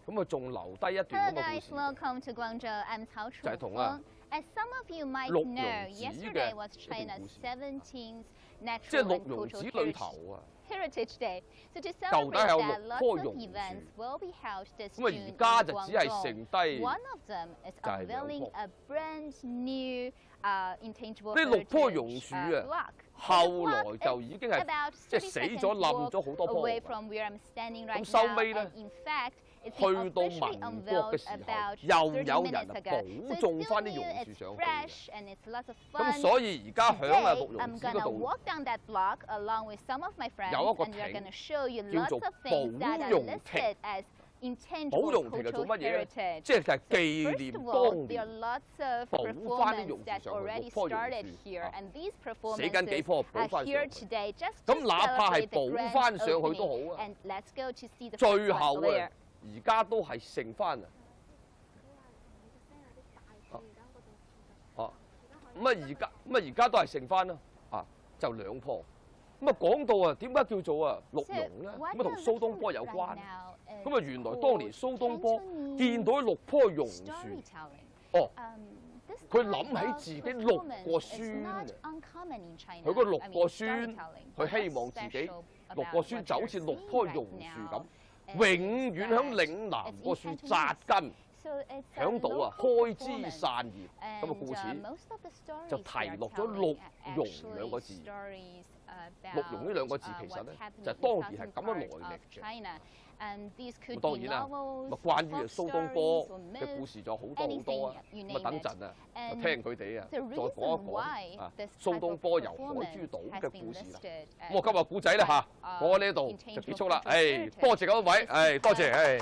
咁啊仲留低一段 Hello 咁嘅 guys, 故事。 welcome to Guangzhou. I'm Cao 就係同啊 Chufeng. As some of you might 綠 know, 榕子 yesterday 嘅 was 一段 China's 故事。 17th 即係 Natural 綠 and 榕子 Cultural 裏頭啊， Heritage Day. So to 舊底 celebrate 係有 that, 6 lots 棵 of 榕樹。 events will be held this 咁啊 June 而家 in 就只係 Guangzhou. 剩低 One of them is 就係兩 unveiling 棵。 a brand new intangible 呢6棵榕 heritage 樹啊， block. 後來就已經係 About 即係 30死 seconds 咗冧 walk 咗好多棵 away 㗎。 from where I'm standing right 咁收 now. 尾咧， And in fact, it's 去 been 到 officially 民國嘅 unveiled 時候， about 又 30有人 minutes 啊 ago. 補 So 種 it's 翻 still 啲 new, 榕樹 it's 上去 fresh, 嘅。 and it's lots of 咁 fun. 所以而家響啊 Today, 綠榕 I'm 子嗰 gonna 度 walk down that block along with some of my friends, 有一個 and we're 亭 gonna show you 叫 lots 做 of things that 保 are 榕 listed 亭。 as 保 intangible 榕亭係做 cultural 乜嘢咧？ heritage. 即係 First 紀念 of all, 當 there are 年 lots of 補返啲榕 performances 樹 that 上去， already 6棵榕 started 樹 here, 啊， and these 死緊幾 performances 棵補 are 翻 here 上去。 today just to 咁哪怕係 celebrate the 補 grand 翻上去都 opening. 好啊。 And let's go to see the 最 first 後 one 啊 there.，而家都係剩翻啊。咁而家都係剩翻啦。啊，就2棵。咁啊講到啊，點解叫做啊綠榕咧？咁啊同蘇東坡有關。咁啊原來當年蘇東坡見到6棵榕樹，哦，佢諗起自己6個孫啊。佢嗰6個孫，佢希望自己6個孫就好似6棵榕樹咁，永遠響嶺南個樹扎根。響度啊，開枝散葉咁嘅故事就提落咗綠榕2個字。綠榕呢2個字其實咧就係當年係咁樣來歷嘅。咁當然啦，咁關於蘇東坡嘅故事就好多好多啊。咁啊等陣啊，就聽佢哋啊再講一講啊蘇東坡遊海珠島嘅故事啦。咁我今日古仔咧嚇，我喺呢度就結束啦。誒，多謝各位，誒多謝誒。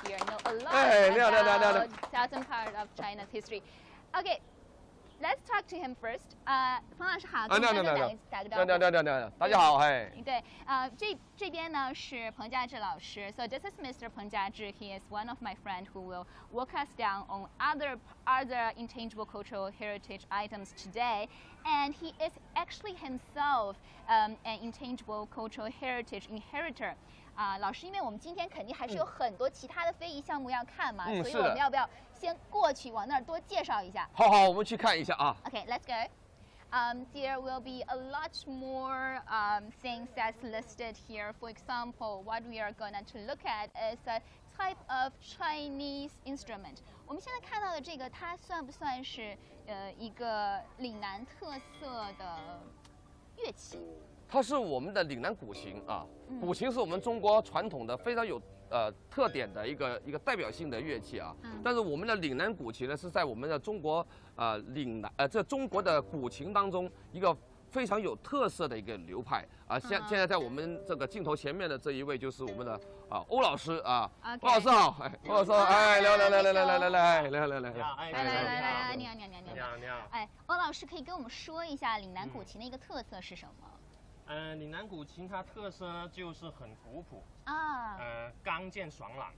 Here know a lot Hey, no. about southern part of China's history. Okay, let's talk to him first. 冯老师好，跟观众打个招呼。大家好，係。对，这边呢是彭家志老师。So this is Mr. 彭家志. He is one of my friend who will walk us down on other intangible cultural heritage items today. And he is actually himself an intangible cultural heritage inheritor. 老师，因为我们今天肯定还是有很多其他的非遗项目要看嘛，所以我们要不要先过去往那儿多介绍一下？好，我们去看一下啊。Okay, let's go. There will be a lot more things that's listed here. For example, what we are going to look at is a type of Chinese instrument. 我们现在看到的这个，它算不算是一个岭南特色的乐器？它是我们的岭南古琴啊，古琴是我们中国传统的非常有特点的一个代表性的乐器啊。但是我们的岭南古琴呢，是在我们的中国这中国的古琴当中一个非常有特色的一个流派啊。现在在我们这个镜头前面的这一位就是我们的欧老师啊。欧老师好，欧老师好，来，你好，哎，欧老师可以跟我们说一下岭南古琴的一个特色是什么？岭南古琴它特色呢就是很古朴啊，刚健爽朗。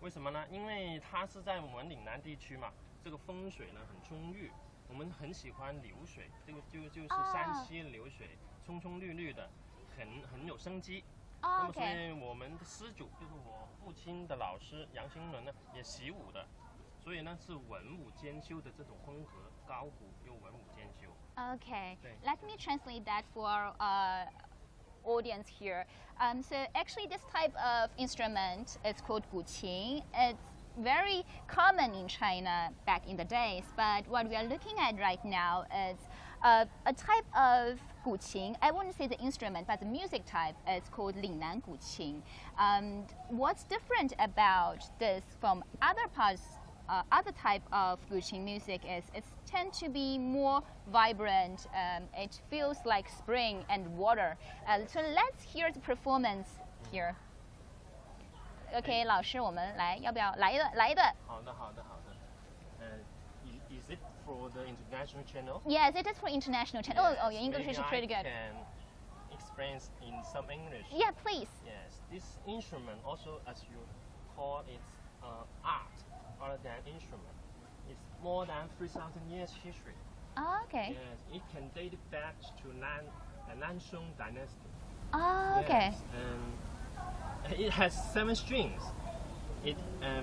为什么呢？因为它是在我们岭南地区嘛，这个风水呢很充裕，我们很喜欢流水，就是山溪流水，葱葱绿绿的，很有生机。那么所以我们的师祖就是我父亲的老师杨兴伦呢，也习武的，所以呢是文武兼修的这种风格，高古又文武兼修。Okay, let me translate that for our audience here. So actually this type of instrument is called guqin. It's very common in China back in the days, but what we are looking at right now is a type of guqin. I wouldn't say the instrument, but the music type is called Lingnan Guqin. What's different about this from other type of guqin music is it tends to be more vibrant. It feels like spring and water. So let's hear the performance here. OK， 老师，我们来，要不要来一段？好的。Is it for the international channel? Yes, it is for international channel. Yes, oh, your English is pretty good. I can explain in some English. Yeah, please. Yes, this instrument also, as you call it, art rather than instrument. It's more than 3,000 years history. Oh, okay. Yes, it can date back to Nansong dynasty. Oh, okay. Yes, and it has 7 strings. it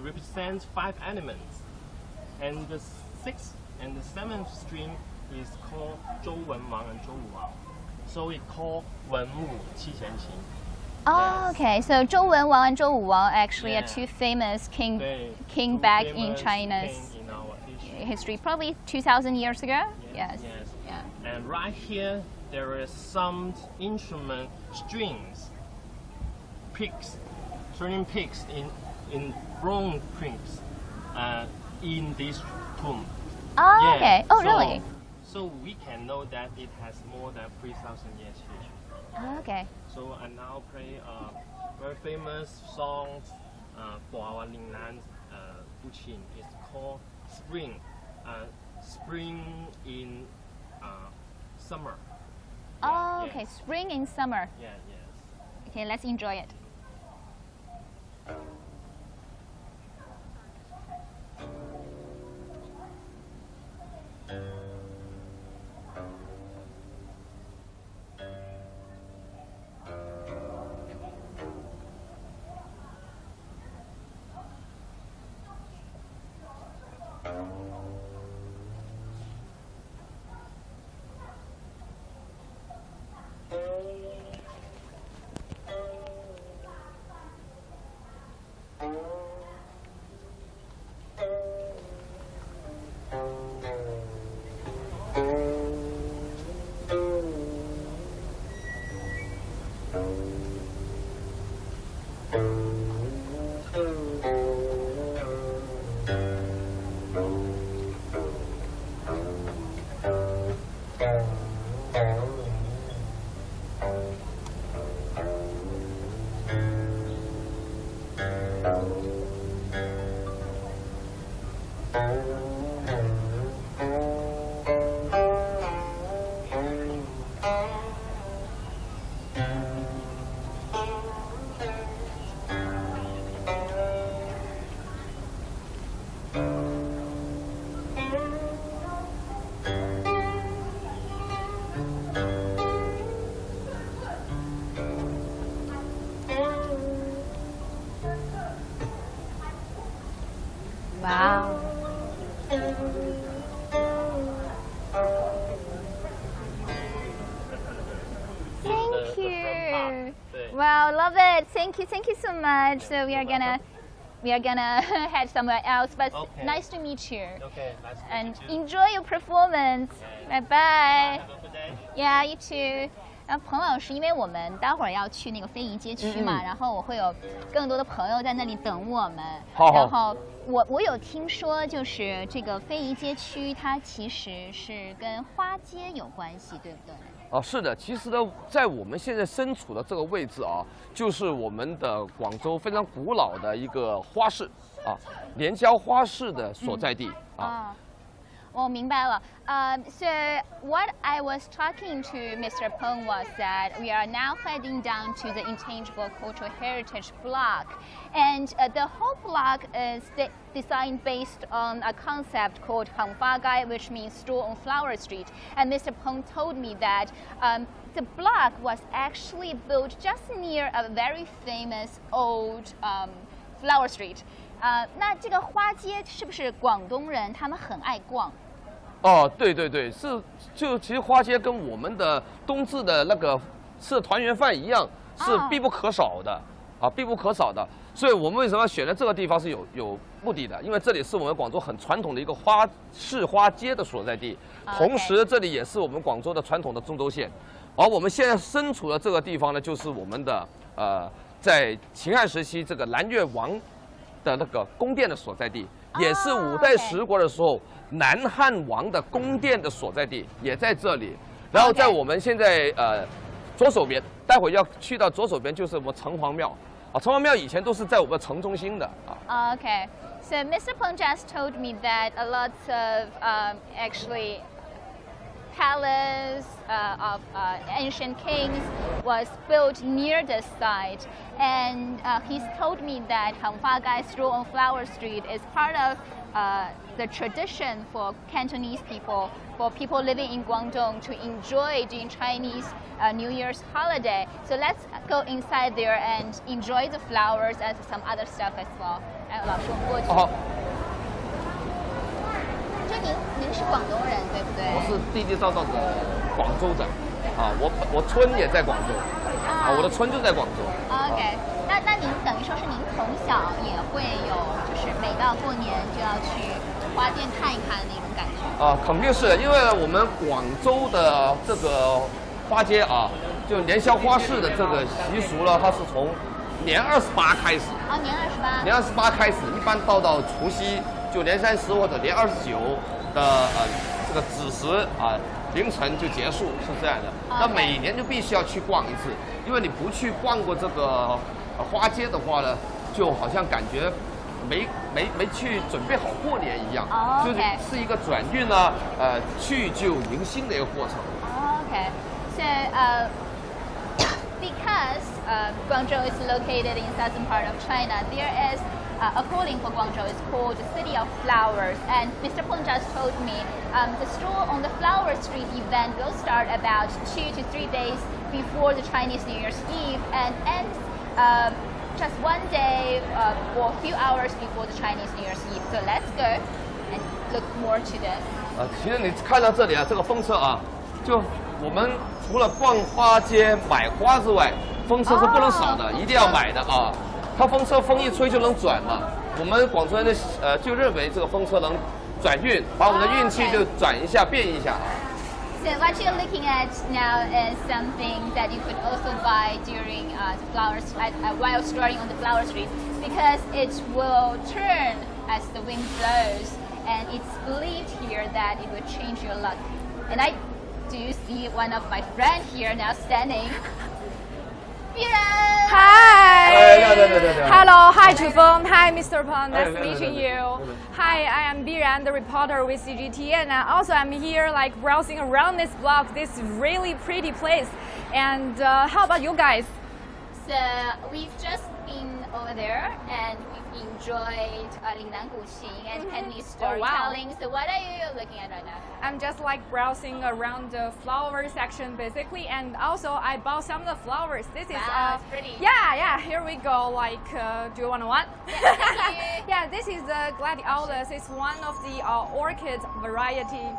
represents 5 elements, and the 6th and the 7th stream is called 周文王 and 周武王. So we call 文武七贤琴. Oh, okay. So Zhou Wenwang and Zhou Wang actually are two famous king back in China's history, probably 2,000 years ago. Yes. Yeah. And right here there is some instrument strings, picks, turning picks in bronze prints in this tomb. Oh, okay. Oh, really? So we can know that it has more than 3,000 years history. Okay. So I now play a very famous song for our Lingnan Guqin. It's called Spring. Spring in summer. Oh, okay. Yes. Spring in summer. Yeah, yes. Okay, let's enjoy it. Wow. Thank you. Wow, love it. Thank you so much. So we are gonna head somewhere else. But okay. Nice to meet you. Okay, nice to And meet you. enjoy your performance. Bye bye. Have a good day. Yeah, you too. 然后彭老师，因为我们待会儿要去那个非遗街区嘛，然后我会有更多的朋友在那里等我们。好。然后我有听说，就是这个非遗街区，它其实是跟花街有关系，对不对？啊，是的，其实呢，在我们现在身处的这个位置啊，就是我们的广州非常古老的一个花市啊，连郊花市的所在地啊。我明白了。So what I was talking to Mr. Peng was that we are now heading down to the Intangible Cultural Heritage Block, and the whole block is designed based on a concept called Hangfagai, which means stroll on Flower Street. And Mr. Peng told me that the block was actually built just near a very famous old Flower Street. 那这个花街是不是广东人他们很爱逛？哦，对，其实花街跟我们的冬至的那个吃团圆饭一样，是必不可少的必不可少的。所以我们为什么要选择这个地方是有目的的，因为这里是我们广州很传统的一个花街的所在地，同时这里也是我们广州的传统的中轴线。而我们现在身处的这个地方呢，就是我们的在秦汉时期这个南越王的那个宫殿的所在地，也是五代十国的时候南汉王的宫殿的所在地，也在这里。然后在我们现在左手边，待会要去到左手边就是我们城隍庙城隍庙以前都是在我们城中心的Okay, so Mr. Peng just told me that a lot of actually palace of ancient kings was built near this site, and he's told me that Hangfagai stroll on Flower Street is part of the tradition for Cantonese people, for people living in Guangzhou to enjoy during Chinese New Year's holiday. So let's go inside there and enjoy the flowers and some other stuff as well. 哎，老师，我们过去。好，就您是广东人对不对？我是地地道道的广州人，啊，我村也在广州，啊，我的村就在广州。OK，那您等于说是您从小也会有，就是每到过年就要去花店看一看那种感觉。啊，肯定是因为我们广州的这个花街啊，就年宵花市的这个习俗呢，它是从年28开始。哦，年28。年28开始，一般到除夕，就年30或者年29的这个子时啊，凌晨就结束，是这样的。那每年就必须要去逛一次，因为你不去逛过这个花街的话呢，就好像感觉没去准备好过年一样，就是一个转运呢，去旧迎新的一个过程。Okay, so because Guangzhou is located in southern part of China, there is a calling for Guangzhou is called the City of Flowers. And Mr. Peng just told me the stroll on the Flower Street event will start about 2 to 3 days before the Chinese New Year's Eve and ends just one day or a few hours before the Chinese New Year's Eve. So let's go and look more to this. 其实你看到这里啊，这个风车啊，就我们除了逛花街买花之外，风车是不能少的，一定要买的啊。它风车风一吹就能转嘛。我们广州人的就认为这个风车能转运，把我们的运气就转一下变一下。So what you're looking at now is something that you could also buy during the flowers while strolling on the flower street, because it will turn as the wind blows, and it's believed here that it will change your luck. And I do see one of my friends here now standing. Hi. Yeah. Hello. Hi, Chufeng. Hi, Mr. Peng. Nice meeting you. Hi, I am Biran, the reporter with CGTN, and also I'm here like browsing around this block, this really pretty place. And how about you guys? So we've just been over there and we've enjoyed Lingnan Guqin and Cantonese Storytelling. Oh, wow. So what are you looking at right now? I'm just like browsing around the flower section basically, and also I bought some of the flowers. This is it's pretty. Yeah, here we go. Like, do you want one? Yeah, thank you. Yeah, this is the gladiolus. It's one of the orchid variety.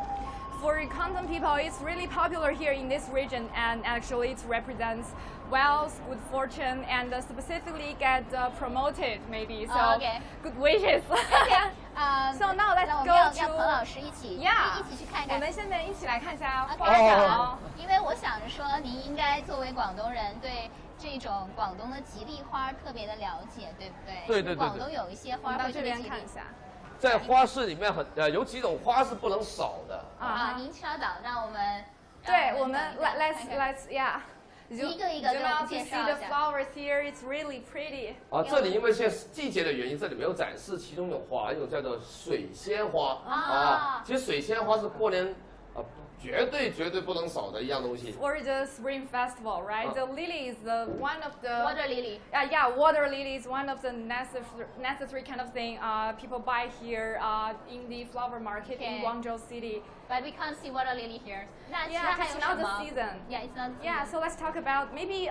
For Canton people, it's really popular here in this region, and actually it represents wealth, good fortune, and specifically get promoted maybe. So good wishes. Okay. So now let's go to. 要彭老师一起去看看。我们现在一起来看一下花展。因为我想着说，您应该作为广东人，对这种广东的吉利花特别的了解，对不对？对。广东有一些花会特别吉利。在花市里面有几种花是不能少的。您稍等，让我们。对，我们 let's yeah。一个一个给我们介绍一下。 See the flowers here, it's really pretty. 这里因为现在季节的原因，这里没有展示其中一种花，一种叫做水仙花。其实水仙花是过年绝对不能少的一样东西。 For the spring festival, right? The lily is one of the water lily. Yeah, water lily is one of the necessary kind of thing people buy here in the flower market in Guangzhou City. But we can't see water lily here. Yeah, it's not the season. Yeah, it's not. Yeah, so let's talk about maybe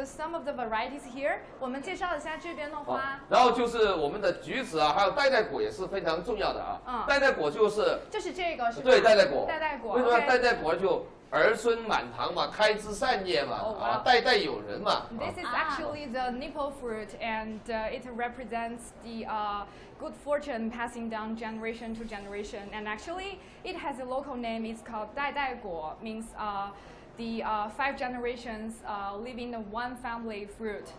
some of the varieties here. 我们介绍一下这边的花。然后就是我们的橘子啊，还有代代果也是非常重要的啊。代代果就是这个是吧？对，代代果。为什么代代果就儿孙满堂嘛，开枝散叶嘛，代代有人嘛。This is actually the nipple fruit, and it represents the good fortune passing down generation to generation. And actually, it has a local name. It's called 代代果, means the 5 generations living in one family fruit.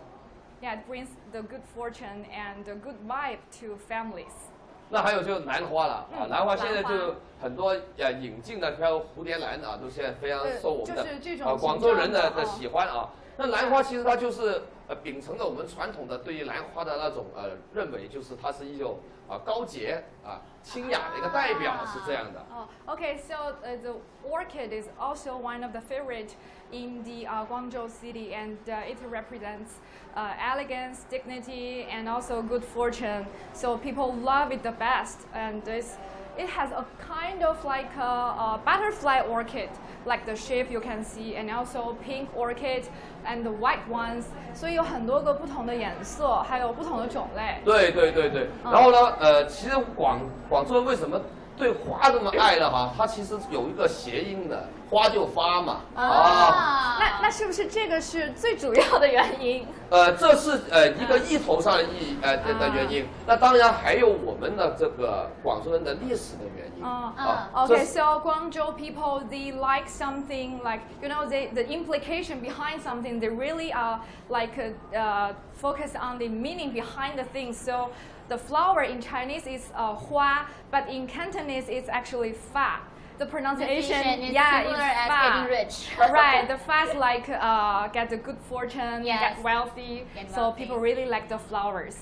Yeah, it brings the good fortune and the good vibe to families. 那还有就是兰花了兰花现在就很多引进的像蝴蝶兰都现在非常受我们的广州人的喜欢那兰花其实它就是秉承着我们传统的对于兰花的那种认为，就是它是一种高洁清雅的一个代表，是这样的。Okay, so the orchid is also one of the favorite in the Guangzhou city, and it represents elegance, dignity, and also good fortune. So people love it the best, and it has a kind of like a butterfly orchid, like the shape you can see, and also pink orchid and the white ones. 所以有很多个不同的颜色，还有不同的种类。对对对对。然后呢，其实广州人为什么对花这么爱了哈？它其实有一个谐音的，花就发嘛。那是不是这个是最主要的原因？这是一个意头上的的原因。那当然还有我们的这个广州人的历史的原因。Okay, so Guangzhou people, they like something like, you know, the implication behind something, they really are like focus on the meaning behind the thing. So the flower in Chinese is 花, but in Cantonese it's actually fa. The pronunciation is yeah, similar is as fa. getting rich. Right, the fa is like get a good fortune, Yes. get wealthy. So people really like the flowers.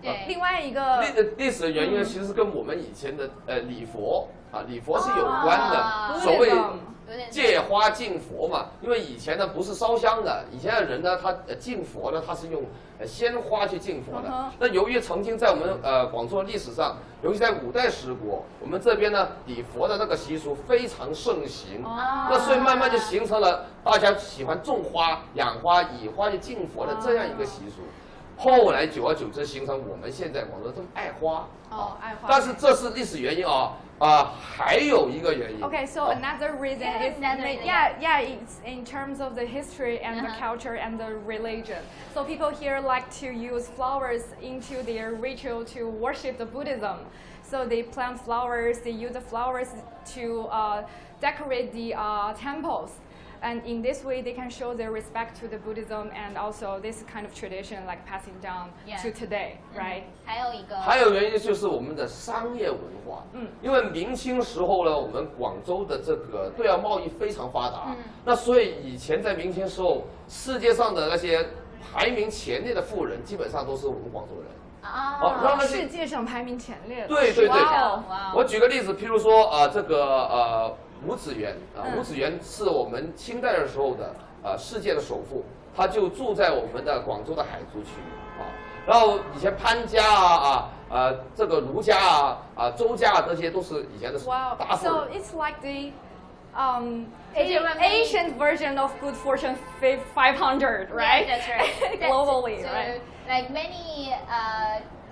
对。另外一个历史的原因其实跟我们以前的礼佛礼佛是有关的，所谓借花敬佛嘛。因为以前呢不是烧香的，以前的人呢他敬佛呢他是用鲜花去敬佛的。那由于曾经在我们广州的历史上，尤其在五代十国，我们这边呢礼佛的那个习俗非常盛行，那所以慢慢就形成了大家喜欢种花、养花、以花去敬佛的这样一个习俗。后来久而久之形成我们现在广州这么爱花爱花。但是这是历史原因还有一个原因。Okay, so another reason is it's in terms of the history and the culture and the religion. So people here like to use flowers into their ritual to worship the Buddhism. So they plant flowers, they use the flowers to decorate the temples. And in this way, they can show their respect to the Buddhism and also this kind of tradition, like passing down to today, right? 还有原因就是我们的商业文化。因为明清时候呢，我们广州的这个对外贸易非常发达。那所以以前在明清时候，世界上的那些排名前列的富人，基本上都是我们广州人。世界上排名前列的。对对对。我举个例子，譬如说这个吴子元吴子元是我们清代的时候的世界的首富，他就住在我们的广州的海珠区然后以前潘家这个儒家周家这些都是以前的大富人。So it's like the ancient version of Good Fortune 500, right? Yeah, that's right. Globally, so, right? Like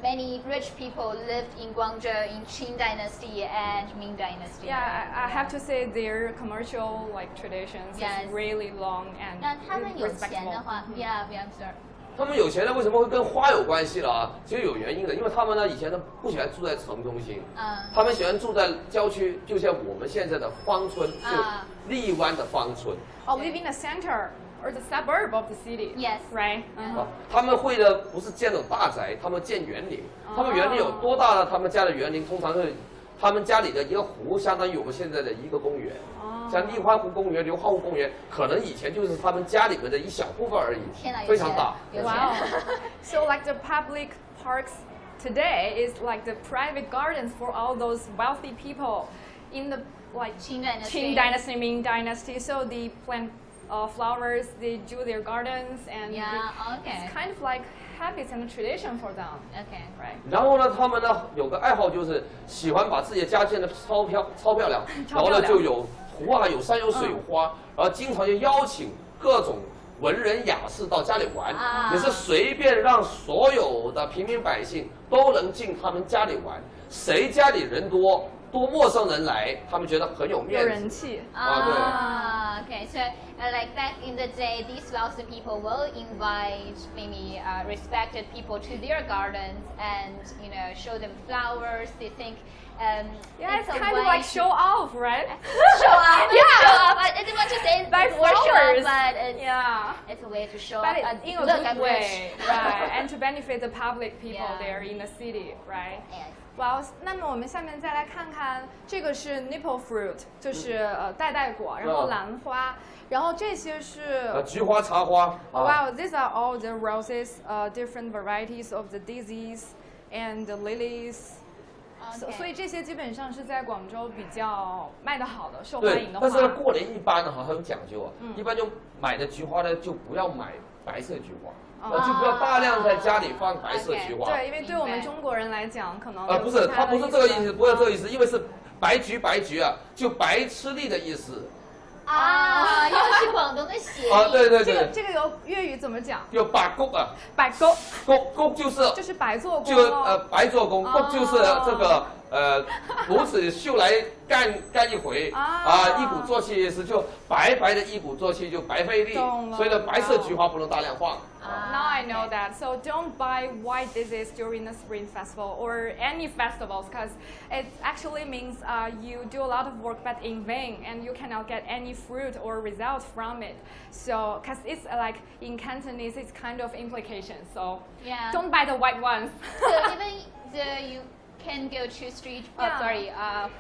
many rich people lived in Guangzhou in Qing Dynasty and Ming Dynasty. Yeah, I have to say their commercial like traditions is really long and 那他们有钱的话 respectable. I'm sorry. 他们有钱呢，为什么会跟花有关系了其实有原因的，因为他们呢以前呢不喜欢住在城中心，他们喜欢住在郊区，就像我们现在的芳村，就荔湾的芳村。Live in the center or the suburb of the city. Yes. Right. 他们会的不是建那种大宅，他们建园林。他们园林有多大呢？他们家的园林通常是他们家里的一个湖，相当于我们现在的一个公园。像立欢湖公园、流花湖公园，可能以前就是他们家里面的一小部分而已，非常大。Wow. So like the public parks today is like the private gardens for all those wealthy people in the like Qing Dynasty, Ming Dynasty. So they plant flowers, they do their gardens, and it's kind of like habits and tradition for them. Okay, right. 然后呢，他们呢有个爱好就是喜欢把自己的家建得超漂亮，然后呢就有湖有山有水有花，然后经常就邀请各种文人雅士到家里玩，也是随便让所有的平民百姓都能进他们家里玩，谁家里人多陌生人来，他们觉得很有面子，有人气。Okay, so like back in the day, these wealthy people will invite maybe respected people to their gardens and show them flowers. They think it's kind of like show off, right? Show off. Show off. I didn't want to say by flowers, but it's a way to show but off. In a good way, right? And to benefit the public people there in the city, right? Yes. Well, 那么我们下面再来看看，这个是 nipple fruit，就是代果，然后兰花，然后这些是菊花、茶花。Wow, these are all the roses, different varieties of the daisies and the lilies. 所以这些基本上是在广州比较卖得好的、受欢迎的花。但是过年一般呢，很讲究一般就买的菊花呢就不要买白色菊花。就不要大量在家里放白色菊花。对，因为对我们中国人来讲，可能不是，它不是这个意思，不是这个意思，因为是白菊啊，就白吃力的意思。啊，又是广东的谐音。对。这个有粤语怎么讲？有白谷啊。白谷。谷就是白做工。白做工，谷就是这个拇指秀来干一回一鼓作气意思，就白的一鼓作气就白费力，所以呢，白色菊花不能大量放。Now I know that. So don't buy white daisies during the Spring Festival or any festivals, because it actually means you do a lot of work but in vain, and you cannot get any fruit or result from it. So, because it's like in Cantonese, it's kind of implication. So yeah, don't buy the white ones. So even you can go to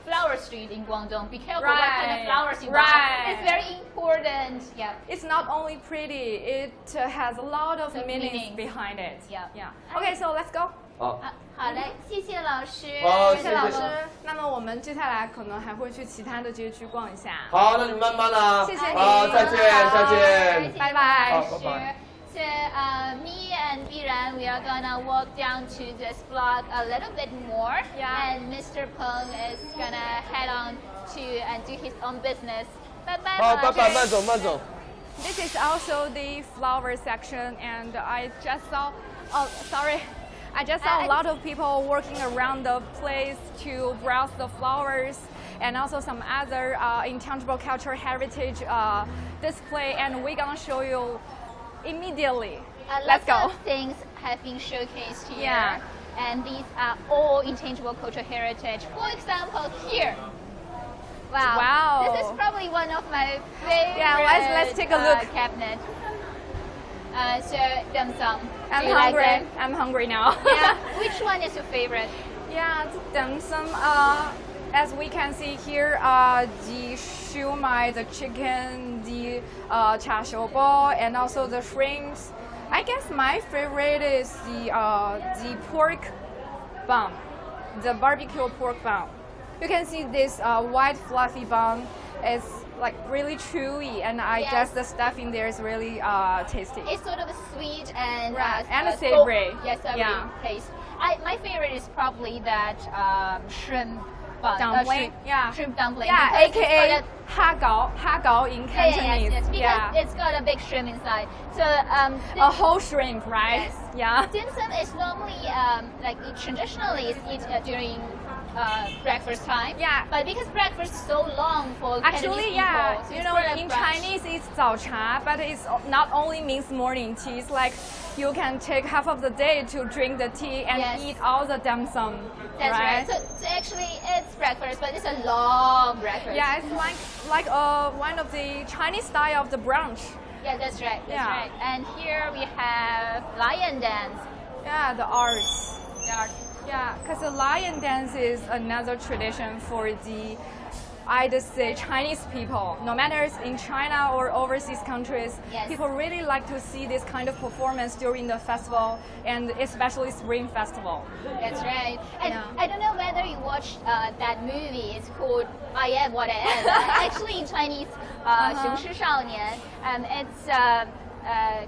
flower street in Guangzhou. Be careful what kind of flowers you buy. It's very important. Yeah. It's not only pretty; it has a lot of meanings behind it. Yeah. Okay, so let's go. 好嘞，谢谢老师。谢谢老师。那么我们接下来可能还会去其他的街区逛一下。好，那你慢慢啦。谢谢你。好，再见。拜拜。好，拜拜。So me and Biran, we are gonna walk down to this block a little bit more, and Mr. Peng is gonna head on to and do his own business. Bye bye. 好，拜拜，慢走。 This is also the flower section, and I just saw. Oh, sorry. I just saw a lot of people working around the place to browse the flowers, and also some other intangible cultural heritage display, and we're gonna show you immediately. Let's go. Lots of things have been showcased here, and these are all intangible cultural heritage. For example, here. Wow. This is probably one of my favorite. Yeah, let's take a look. Cabinet. So dim sum. I'm hungry. I'm hungry now. Yeah. Which one is your favorite? Yeah, dim sum. As we can see here, the shumai, the chicken, the cha xiu bo, and also the shrimps. I guess my favorite is the pork bun, the barbecue pork bun. You can see this white fluffy bun is like really chewy, and I guess the stuffing there is really tasty. It's sort of sweet and savory. Yes, savory taste. My favorite is probably that shrimp dumpling. Shrimp dumpling. Yeah, aka ha in Cantonese. Yes, because it's got a big shrimp inside. So a whole shrimp, right? Yes. Yeah. Dim sum is normally traditionally eaten during breakfast time. Yeah. But because breakfast is so long for actually, Cantonese people, you know, in Chinese it's 早茶, but it's not only means morning tea. It's like you can take half of the day to drink the tea and eat all the dim sum. That's right. So actually it's breakfast, but it's a long breakfast. Yeah, it's like one of the Chinese style of the brunch. Yeah, that's right. That's right. And here we have lion dance. Yeah, the arts. The art. Yeah, because the lion dance is another tradition for the, I just say, Chinese people. No matter it's in China or overseas countries, people really like to see this kind of performance during the festival, and especially Spring Festival. That's right. And I don't know whether you watched that movie. It's called I Am What I Am. Actually, in Chinese, 雄狮少年. It's a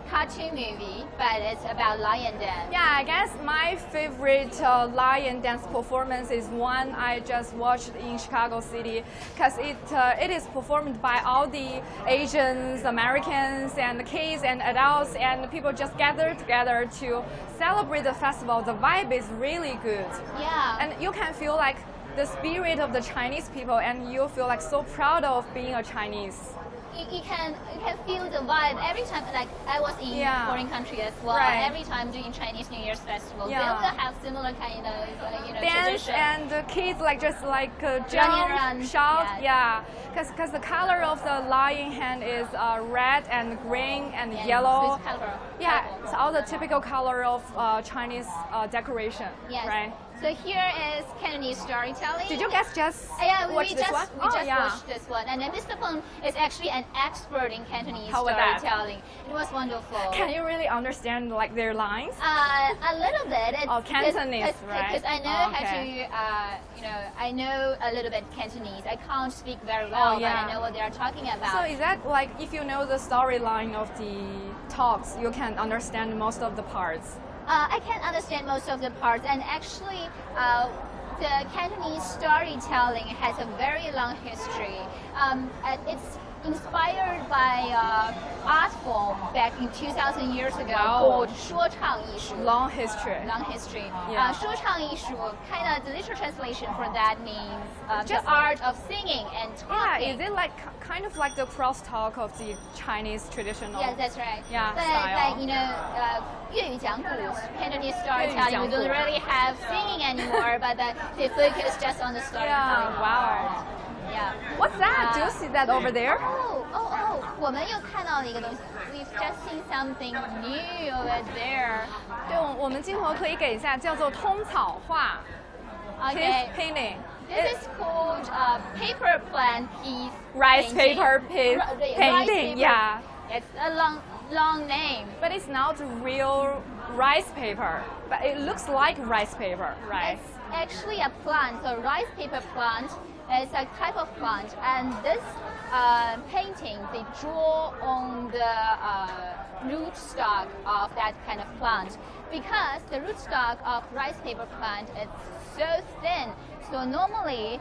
cartoon movie, but it's about lion dance. Yeah, I guess my favorite lion dance performance is one I just watched in Chicago City, because it is performed by all the Asians, Americans, and the kids and adults, and people just gather together to celebrate the festival. The vibe is really good. Yeah. And you can feel like the spirit of the Chinese people, and you feel like so proud of being a Chinese. You can feel the vibe every time. Like I was in foreign country as well. Every time during Chinese New Year's festival, they will have similar kind of dance, tradition. and the kids just jump, shout. Because the color of the lion hand is red and green and yellow. It's colorful. It's all the typical color of Chinese decoration. Yes. Right. So here is Cantonese Storytelling. Did you guys just watch this one? We just watched this one. And then Mr. Feng is actually an expert in Cantonese How was that? storytelling. It was wonderful. Can you really understand like their lines? A little bit. Cantonese, right? Because I know how to, I know a little bit Cantonese. I can't speak very well, but I know what they are talking about. So is that like if you know the storyline of the talks, you can understand most of the parts? I can understand most of the parts, and actually, the Cantonese storytelling has a very long history. It's inspired by art form back in 2,000 years ago called 说唱艺术. Long history. Long history. Yeah. 说唱艺术, kind of the literal translation for that means the art of singing and talking. Yeah, is it like kind of like the crosstalk of the Chinese traditional? Yes, that's right. Yeah, but style. like粤语讲古, Cantonese storytelling, we don't really have singing anymore, but they focus just on the storytelling. Yeah, wow. Yeah. What's that? Do you see that over there? Oh, 我们又看到了一个东西. We've just seen something new over there. 对，我们镜头可以给一下，叫做通草画 Okay. piece painting. This is called paper plant piece Rice painting. paper piece Rice painting, paper. yeah. It's a long name. But it's not real rice paper, but it looks like rice paper, right? It's actually a plant. So rice paper plant is a type of plant, and this painting they draw on the rootstock of that kind of plant, because the rootstock of rice paper plant is so thin. So normally,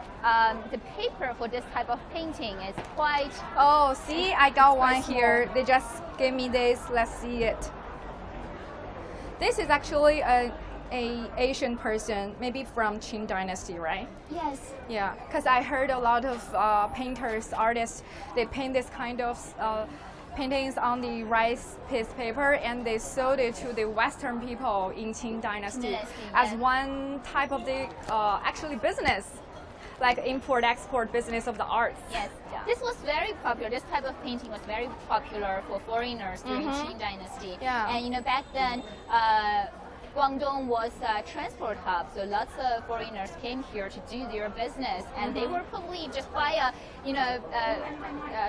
the paper for this type of painting is quite. Oh, see, I got one here. They just gave me this. Let's see it. This is actually a Asian person, maybe from Qing Dynasty, right? Yes. Yeah, because I heard a lot of painters, artists, they paint this kind of paintings on the rice piece paper, and they sold it to the Western people in Qing Dynasty as one type of the actually business, like import-export business of the arts. Yes. Yeah. This was very popular. This type of painting was very popular for foreigners during Qing Dynasty. Yeah. And back then, Guangzhou was a transport hub, so lots of foreigners came here to do their business, and they were probably just buy a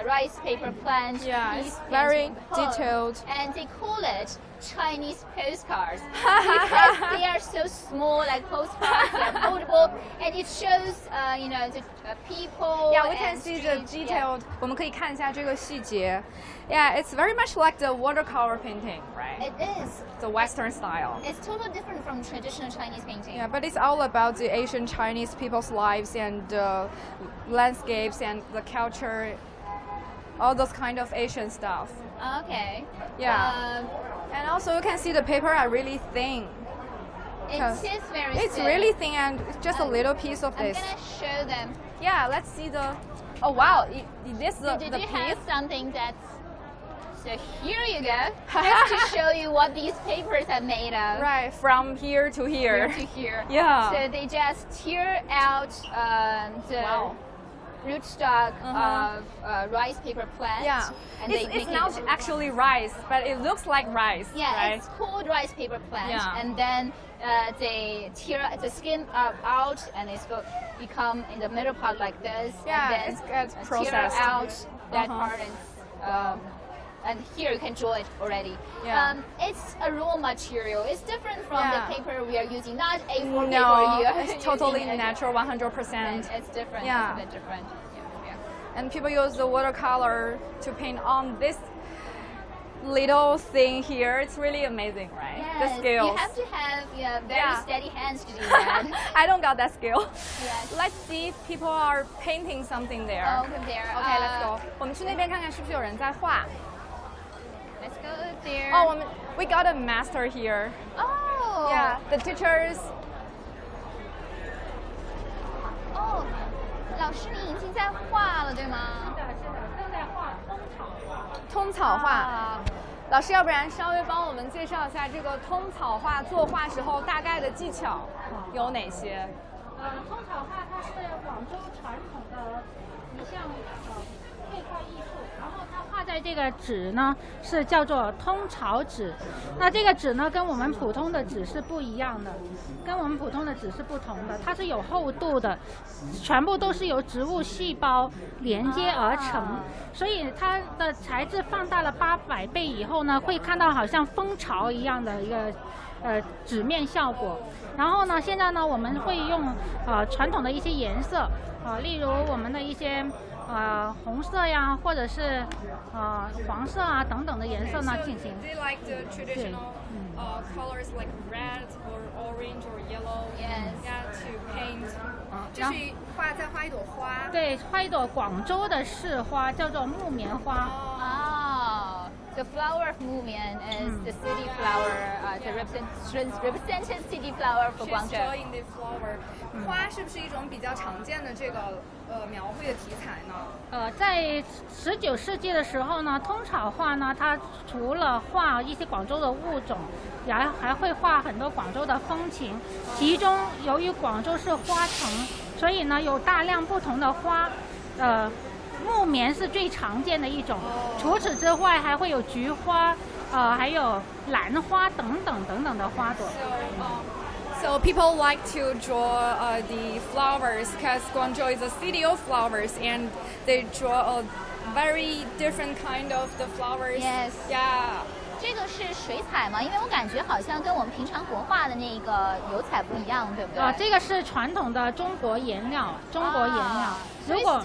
rice paper plant. Yeah, piece it's very home, detailed. and they call it Chinese postcards because they are so small, like postcards. They are foldable, and it shows, the people. Yeah, we can and see the streets. detailed. 我们可以看一下这个细节. Yeah, it's very much like the watercolor painting, right? It is. The Western style. It's totally different from traditional Chinese painting. Yeah, but it's all about the Asian Chinese people's lives and landscapes and the culture, all those kind of Asian stuff. Okay. Yeah. And also you can see the paper are really thin. It is very It's thin. really thin, and it's just a little piece of I'm this. gonna show them. Yeah, let's see the. Oh wow, this the Did the you piece. have something that's? So here you go. Just to show you what these papers are made of. Right, from here to here. Here to here. Yeah. So they just tear out the rootstock of rice paper plant. Yeah. And It's not actually rice, but it looks like rice. Yeah, right? it's called rice paper plant. Yeah. And then they tear the skin out, and it's going become in the middle part like this. Yeah, and then it's processed. Tear out that part, and here you can draw it already. Yeah. It's a raw material. It's different from the paper we are using, not A4 No, paper you are it's totally using. natural, 100%. It's different. Yeah. It's a bit different. Yeah. And people use the watercolor to paint on this little thing here. It's really amazing, right? Yes, The skills. you have to have very Yeah. steady hands to do that. I don't got that skill. Yes. Let's see if people are painting something there. Oh, there. Okay, let's go. 我们去那边看看是不是有人在画。 Let's go there. Oh, we got a master here. Oh. Yeah, the teachers. 哦，老师你已经在画了，对吗？正在画通草画。老师，要不然稍微帮我们介绍一下这个通草画作画时候大概的技巧有哪些？通草画它是广州传统的一项绘画艺术，然后它画在的这个纸呢是叫做通草纸，那这个纸呢跟我们普通的纸是不一样的，跟我们普通的纸是不同的，它是有厚度的，全部都是由植物细胞连接而成，所以它的材质放大了800倍以后呢，会看到好像蜂巢一样的一个纸面效果。然后呢，现在呢我们会用传统的一些颜色例如我们的一些红色呀，或者是黄色啊等等的颜色呢进行。They like the traditional colors like red or orange or yellow. Yes. Yeah, to paint. 就是再画一朵花。对，画一朵广州的市花，叫做木棉花。The flower of Mumian is the city flower, the represented city flower for Guangzhou. She's drawing the flower. 花是不是一种比较常见的这个描绘的题材呢？在19世纪的时候呢，通草画呢，它除了画一些广州的物种，还会画很多广州的风情。其中，由于广州是花城，所以呢有大量不同的花，木棉是最常见的一种。除此之外，还会有菊花，还有兰花等等的花朵。So people like to draw the flowers because Guangzhou is a city of flowers, and they draw a very different kind of the flowers. Yes. Yeah. 这个是水彩吗？因为我感觉好像跟我们平常国画的那个油彩不一样，对不对？这个是传统的中国颜料，如果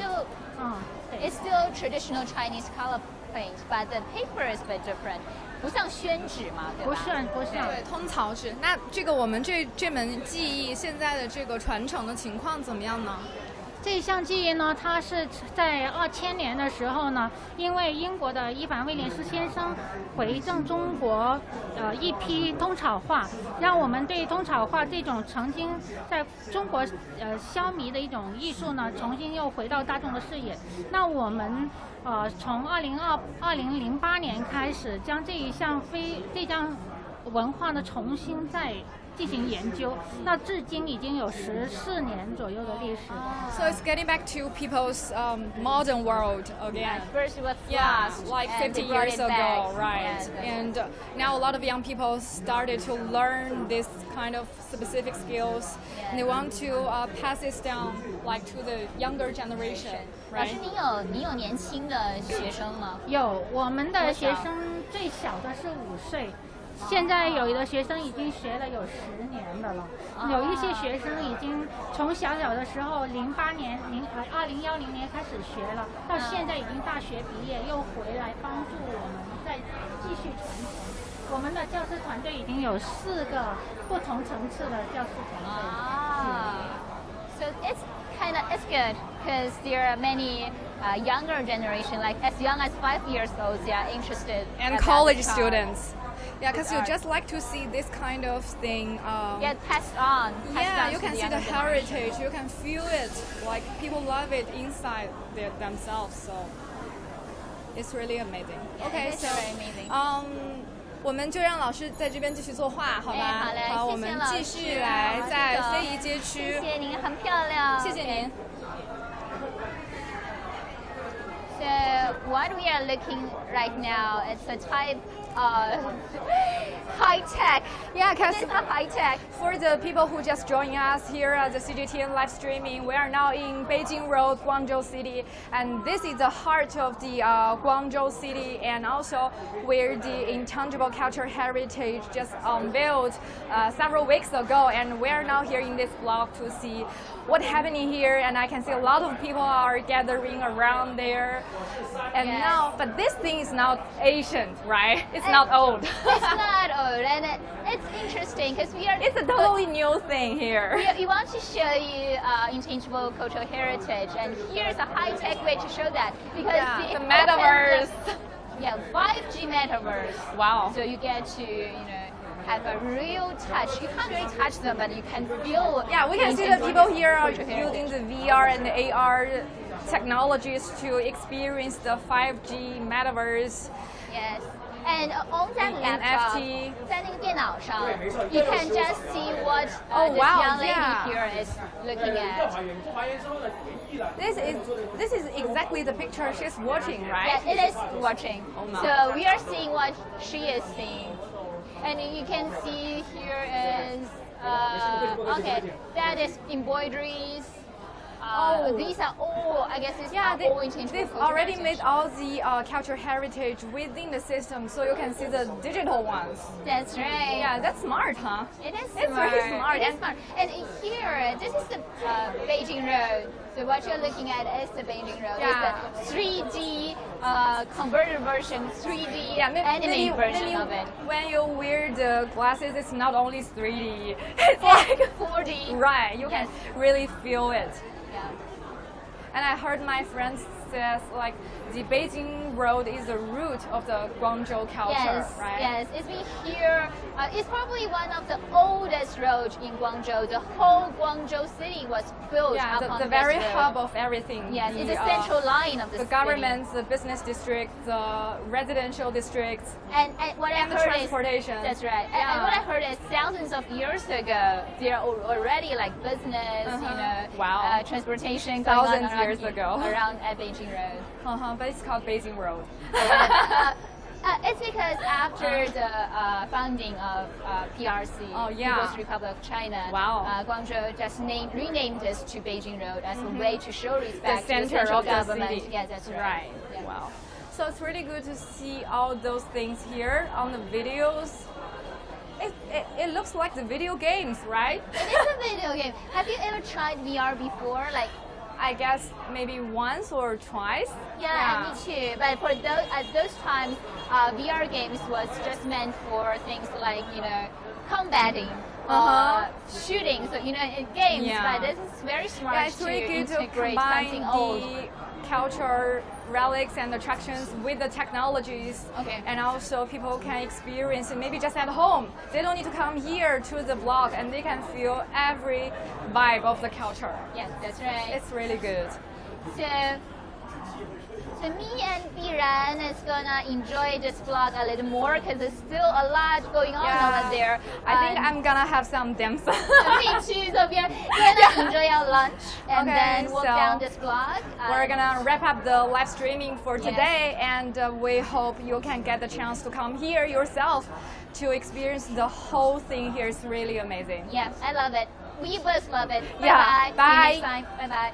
It's still traditional Chinese color paint, but the paper is a bit different. 不像宣纸嘛，对吧？不像。对，通草纸。那这个我们这门技艺现在的这个传承的情况怎么样呢？这一项技艺呢，它是在2000年的时候呢，因为英国的伊凡威廉斯先生回赠中国一批通草画，让我们对通草画这种曾经在中国消弭的一种艺术呢，重新又回到大众的视野。那我们从2008年开始，将这项文化呢重新再进行研究，那至今已经有14年左右的历史。So it's getting back to people's modern world again. First it was like 50 years ago, right? Yes. And now a lot of young people started to learn this kind of specific skills, and they want to pass this down, like to the younger generation, 老师， right? 你有年轻的学生吗？有，我们的学生最小的是5岁。现在有的学生已经学了有10年的了，有一些学生已经从小的时候2010年开始学了，到现在已经大学毕业，又回来帮助我们再继续传承。我们的教师团队已经有4个不同层次的教师团队。So it's good because there are many younger generation, like as young as 5 years old, they are interested. And college students. Yeah, because you just like to see this kind of thing. Get passed on. Yeah, you can see the heritage. You can feel it. Like people love it inside themselves. So it's really amazing. Okay, it's so very amazing. 我们就让老师在这边继续作画，好吧？好嘞，好，我们继续来在非遗街区。谢谢您，很漂亮。谢谢您。So what we are looking right now, it's a type of high tech. Yeah, because it's a high tech. For the people who just joined us here at the CGTN live streaming, we are now in Beijing Road, Guangzhou City, and this is the heart of the Guangzhou City, and also where the Intangible Cultural Heritage just unveiled several weeks ago, and we are now here in this block to see what's happening here, and I can see a lot of people are gathering around there. And now, but this thing is not ancient, right? It's not old. It's not old, and it's interesting because It's a totally new thing here. We want to show you intangible cultural heritage, and here's a high-tech way to show that because the metaverse. 5G metaverse. Wow. So you get to have a real touch. You can't really touch them, but you can feel. Yeah, we can see that people here are using the VR and the AR technologies to experience the 5G metaverse. Yes. And on that laptop, NFT. 在那个电脑上 you can just see what Oh, this wow, young lady yeah. here is looking at. This is exactly the picture she's watching, right? Yeah, it is watching. Oh my. So we are seeing what she is seeing. And you can see here is, okay, that is embroideries. These are all, I guess, all intangible they've cultural already heritage. made all the cultural heritage within the system, so you can see the digital ones. That's right. Yeah, that's smart, huh? It is It's smart. very smart. It is smart. And here, this is the Beijing Road. So what you're looking at is the Beijing Road. Yeah. It's the 3D converted version, 3D animated version of it. When you wear the glasses, it's not only 3D, it's like 4D. right. You Yes. can really feel it. Yeah. And I heard my friends says like the Beijing Road is the root of the Guangzhou culture, Yes, right? yes. It's been here. It's probably one of the oldest roads in Guangzhou. The whole Guangzhou city was built Yeah, upon the this very road. hub of everything. Yes, the, it's a central line of the the city. governments, the business district, the residential districts, And what I and the heard transportation. is that's right. And Yeah. what I heard is thousands of years ago, there are already like business, Wow. transportation Thousands going on years ago. around at Beijing Road. But it's called Beijing Road. It's because after the founding of PRC, Oh, yeah. People's Republic of China, Wow. Guangzhou just renamed this to Beijing Road as a way to show The respect to the center central of the government. city. Yeah, that's right. Right. Yeah. Wow. So it's really good to see all those things here on the videos. It looks like the video games, right? It is a video game. Have you ever tried VR before? Like, I guess maybe once or twice. yeah, me too. But for those at those times, VR games was just meant for things like combating, shooting. So in games. Yeah. But this is very smart Yeah, it's to really good to integrate combine something old. the culture relics and attractions with the technologies. Okay. And also people can experience it maybe just at home. They don't need to come here to the block and they can feel every vibe of the culture. Yes, that's right. It's really good. So me and Biran is gonna enjoy this vlog a little more because there's still a lot going on over there. I think I'm gonna have some dim sum. Me too. So we're gonna enjoy our lunch and Okay, then walk so down this vlog. We're gonna wrap up the live streaming for Yes. today, and we hope you can get the chance to come here yourself to experience the whole thing here. It's really amazing. Yeah, I love it. We both love it. Yeah, Bye-bye. See you bye. next time. Bye-bye.